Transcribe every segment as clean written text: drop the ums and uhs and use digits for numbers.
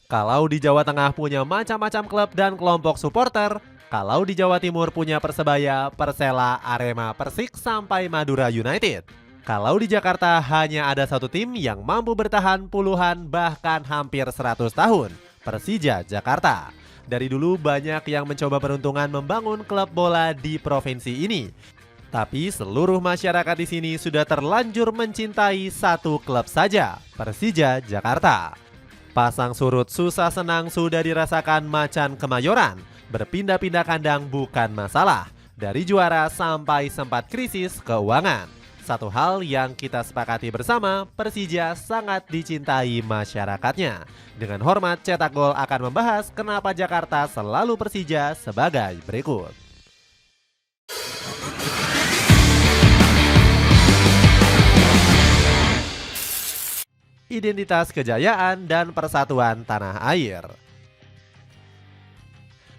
Kalau di Jawa Tengah punya macam-macam klub dan kelompok supporter, kalau di Jawa Timur punya Persebaya, Persela, Arema, Persik, sampai Madura United. Kalau di Jakarta hanya ada satu tim yang mampu bertahan puluhan bahkan hampir 100 tahun, Persija Jakarta. Dari dulu banyak yang mencoba peruntungan membangun klub bola di provinsi ini. Tapi seluruh masyarakat di sini sudah terlanjur mencintai satu klub saja, Persija Jakarta. Pasang surut susah senang sudah dirasakan Macan Kemayoran. Berpindah-pindah kandang bukan masalah. Dari juara sampai sempat krisis keuangan. Satu hal yang kita sepakati bersama, Persija sangat dicintai masyarakatnya. Dengan hormat Cetak Gol akan membahas kenapa Jakarta selalu Persija sebagai berikut. Identitas kejayaan dan persatuan tanah air.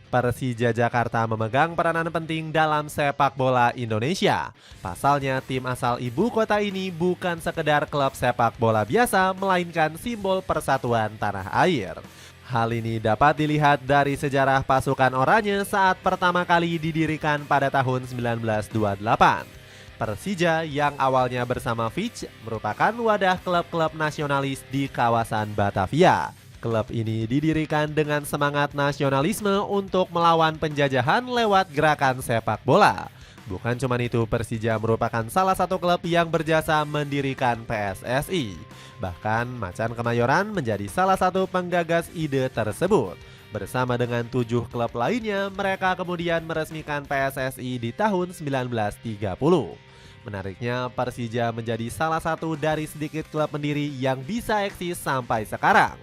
Persija Jakarta memegang peranan penting dalam sepak bola Indonesia. Pasalnya tim asal ibu kota ini bukan sekedar klub sepak bola biasa, melainkan simbol persatuan tanah air. Hal ini dapat dilihat dari sejarah pasukan oranye saat pertama kali didirikan pada tahun 1928. Persija yang awalnya bersama Fitch merupakan wadah klub-klub nasionalis di kawasan Batavia. Klub ini didirikan dengan semangat nasionalisme untuk melawan penjajahan lewat gerakan sepak bola. Bukan cuma itu, Persija merupakan salah satu klub yang berjasa mendirikan PSSI. Bahkan Macan Kemayoran menjadi salah satu penggagas ide tersebut. Bersama dengan 7 klub lainnya, mereka kemudian meresmikan PSSI di tahun 1930. Menariknya, Persija menjadi salah satu dari sedikit klub pendiri yang bisa eksis sampai sekarang.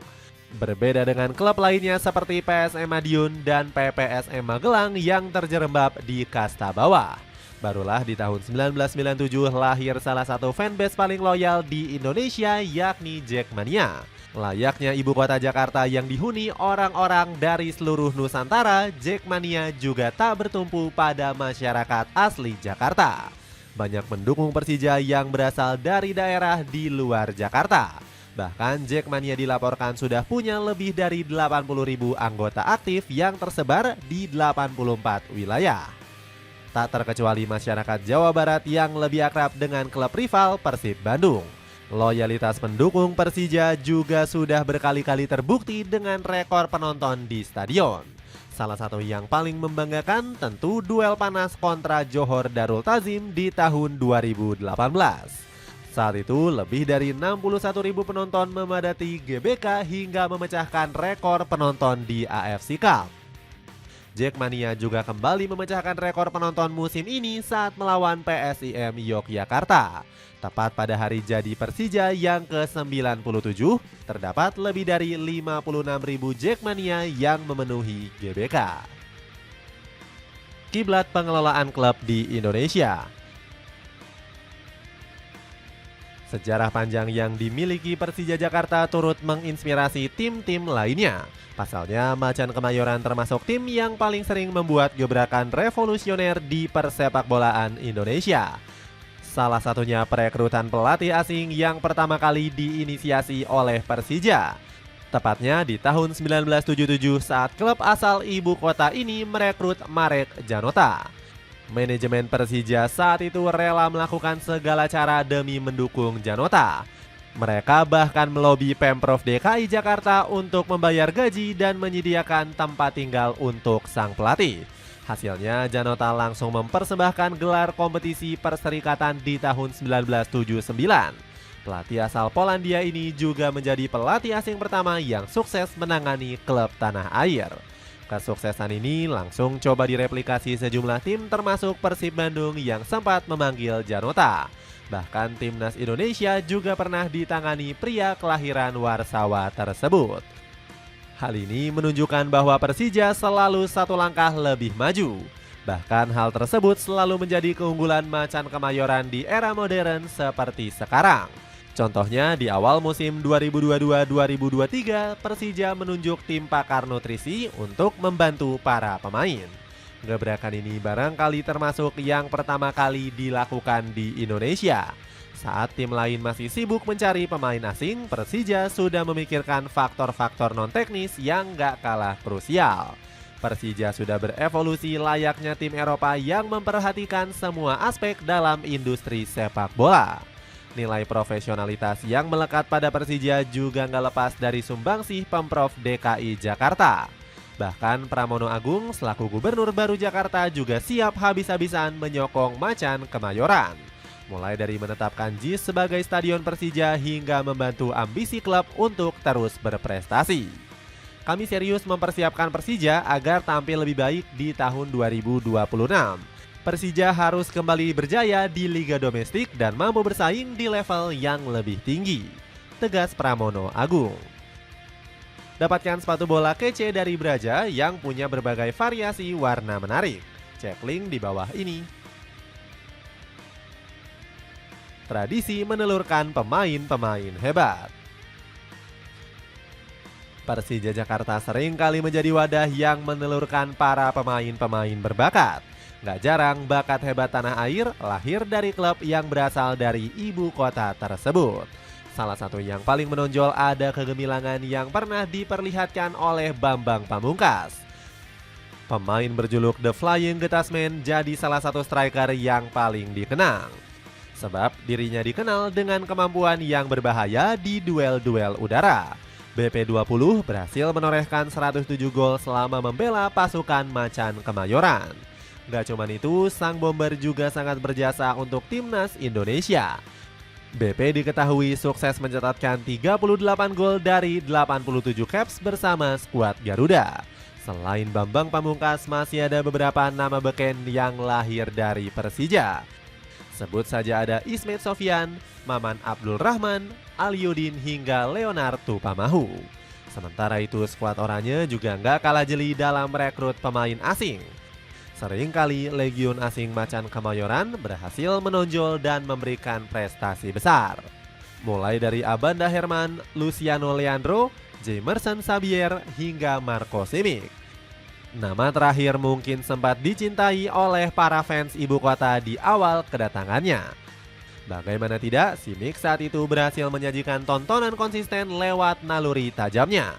Berbeda dengan klub lainnya seperti PSM Madiun dan PPSM Magelang yang terjerembab di kasta bawah. Barulah di tahun 1997 lahir salah satu fanbase paling loyal di Indonesia, yakni Jackmania. Layaknya ibu kota Jakarta yang dihuni orang-orang dari seluruh Nusantara, Jackmania juga tak bertumpu pada masyarakat asli Jakarta. Banyak pendukung Persija yang berasal dari daerah di luar Jakarta. Bahkan Jackmania dilaporkan sudah punya lebih dari 80.000 anggota aktif yang tersebar di 84 wilayah. Tak terkecuali masyarakat Jawa Barat yang lebih akrab dengan klub rival Persib Bandung. Loyalitas pendukung Persija juga sudah berkali-kali terbukti dengan rekor penonton di stadion. Salah satu yang paling membanggakan tentu duel panas kontra Johor Darul Tazim di tahun 2018. Saat itu lebih dari 61.000 penonton memadati GBK hingga memecahkan rekor penonton di AFC Cup. Jackmania juga kembali memecahkan rekor penonton musim ini saat melawan PSIM Yogyakarta. Tepat pada hari jadi Persija yang ke-97, terdapat lebih dari 56.000 Jackmania yang memenuhi GBK. Kiblat pengelolaan klub di Indonesia. Sejarah panjang yang dimiliki Persija Jakarta turut menginspirasi tim-tim lainnya. Pasalnya, Macan Kemayoran termasuk tim yang paling sering membuat gebrakan revolusioner di persepakbolaan Indonesia. Salah satunya perekrutan pelatih asing yang pertama kali diinisiasi oleh Persija. Tepatnya di tahun 1977 saat klub asal ibu kota ini merekrut Marek Janota. Manajemen Persija saat itu rela melakukan segala cara demi mendukung Janota. Mereka bahkan melobi Pemprov DKI Jakarta untuk membayar gaji dan menyediakan tempat tinggal untuk sang pelatih. Hasilnya, Janota langsung mempersembahkan gelar kompetisi perserikatan di tahun 1979. Pelatih asal Polandia ini juga menjadi pelatih asing pertama yang sukses menangani klub tanah air. Kesuksesan ini langsung coba direplikasi sejumlah tim termasuk Persib Bandung yang sempat memanggil Janota. Bahkan timnas Indonesia juga pernah ditangani pria kelahiran Warsawa tersebut. Hal ini menunjukkan bahwa Persija selalu satu langkah lebih maju. Bahkan hal tersebut selalu menjadi keunggulan Macan Kemayoran di era modern seperti sekarang. Contohnya di awal musim 2022-2023, Persija menunjuk tim pakar nutrisi untuk membantu para pemain. Gebrakan ini barangkali termasuk yang pertama kali dilakukan di Indonesia. Saat tim lain masih sibuk mencari pemain asing, Persija sudah memikirkan faktor-faktor non-teknis yang gak kalah krusial. Persija sudah berevolusi layaknya tim Eropa yang memperhatikan semua aspek dalam industri sepak bola. Nilai profesionalitas yang melekat pada Persija juga nggak lepas dari sumbangsih Pemprov DKI Jakarta. Bahkan Pramono Agung selaku Gubernur baru Jakarta juga siap habis-habisan menyokong Macan Kemayoran. Mulai dari menetapkan JIS sebagai stadion Persija hingga membantu ambisi klub untuk terus berprestasi. Kami serius mempersiapkan Persija agar tampil lebih baik di tahun 2026. Persija harus kembali berjaya di Liga Domestik dan mampu bersaing di level yang lebih tinggi, tegas Pramono Agung. Dapatkan sepatu bola kece dari Braja yang punya berbagai variasi warna menarik. Cek link di bawah ini. Tradisi menelurkan pemain-pemain hebat. Persija Jakarta seringkali menjadi wadah yang menelurkan para pemain-pemain berbakat. Gak jarang bakat hebat tanah air lahir dari klub yang berasal dari ibu kota tersebut. Salah satu yang paling menonjol ada kegemilangan yang pernah diperlihatkan oleh Bambang Pamungkas. Pemain berjuluk The Flying Getasman jadi salah satu striker yang paling dikenang. Sebab dirinya dikenal dengan kemampuan yang berbahaya di duel-duel udara. BP20 berhasil menorehkan 107 gol selama membela pasukan Macan Kemayoran. Gak cuman itu, sang bomber juga sangat berjasa untuk timnas Indonesia. BP diketahui sukses mencatatkan 38 gol dari 87 caps bersama skuad Garuda. Selain Bambang Pamungkas, masih ada beberapa nama beken yang lahir dari Persija. Sebut saja ada Ismet Sofyan, Maman Abdul Rahman, Aliudin hingga Leonard Tupamahu. Sementara itu skuad oranye juga nggak kalah jeli dalam merekrut pemain asing. Seringkali Legiun asing Macan Kemayoran berhasil menonjol dan memberikan prestasi besar. Mulai dari Abanda Herman, Luciano Leandro, Jamerson Sabier hingga Marco Simic. Nama terakhir mungkin sempat dicintai oleh para fans ibu kota di awal kedatangannya. Bagaimana tidak, Simic saat itu berhasil menyajikan tontonan konsisten lewat naluri tajamnya.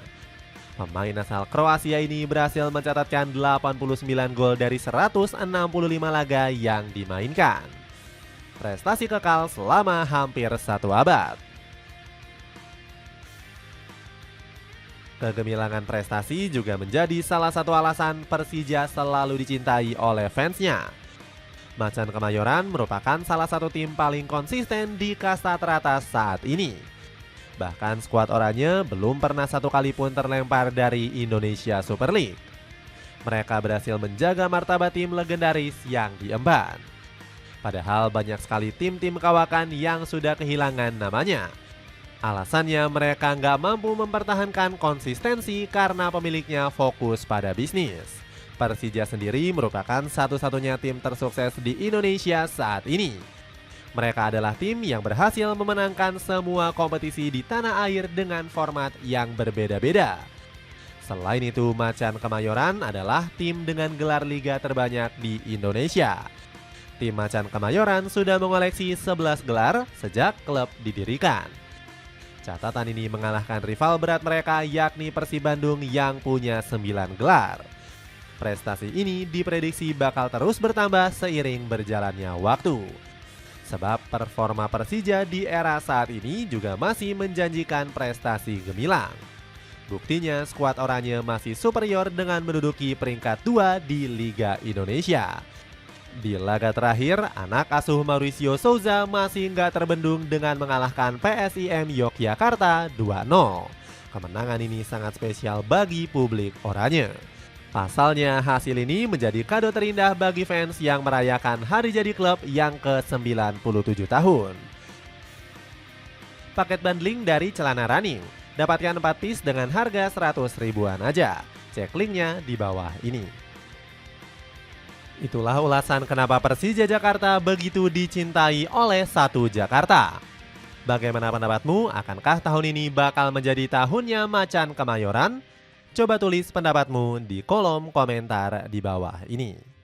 Pemain asal Kroasia ini berhasil mencatatkan 89 gol dari 165 laga yang dimainkan. Prestasi kekal selama hampir satu abad. Kegemilangan prestasi juga menjadi salah satu alasan Persija selalu dicintai oleh fansnya. Macan Kemayoran merupakan salah satu tim paling konsisten di kasta teratas saat ini. Bahkan skuad oranye belum pernah satu kali pun terlempar dari Indonesia Super League. Mereka berhasil menjaga martabat tim legendaris yang diemban. Padahal banyak sekali tim-tim kawakan yang sudah kehilangan namanya. Alasannya mereka nggak mampu mempertahankan konsistensi karena pemiliknya fokus pada bisnis. Persija sendiri merupakan satu-satunya tim tersukses di Indonesia saat ini. Mereka adalah tim yang berhasil memenangkan semua kompetisi di tanah air dengan format yang berbeda-beda. Selain itu, Macan Kemayoran adalah tim dengan gelar liga terbanyak di Indonesia. Tim Macan Kemayoran sudah mengoleksi 11 gelar sejak klub didirikan. Catatan ini mengalahkan rival berat mereka yakni Persib Bandung yang punya 9 gelar. Prestasi ini diprediksi bakal terus bertambah seiring berjalannya waktu. Sebab performa Persija di era saat ini juga masih menjanjikan prestasi gemilang. Buktinya skuad oranye masih superior dengan menduduki peringkat 2 di Liga Indonesia. Di laga terakhir, anak asuh Mauricio Souza masih nggak terbendung dengan mengalahkan PSIM Yogyakarta 2-0. Kemenangan ini sangat spesial bagi publik oranye. Pasalnya hasil ini menjadi kado terindah bagi fans yang merayakan hari jadi klub yang ke-97 tahun. Paket bundling dari celana running. Dapatkan 4 piece dengan harga 100 ribuan aja. Cek linknya di bawah ini. Itulah ulasan kenapa Persija Jakarta begitu dicintai oleh satu Jakarta. Bagaimana pendapatmu? Akankah tahun ini bakal menjadi tahunnya Macan Kemayoran? Coba tulis pendapatmu di kolom komentar di bawah ini.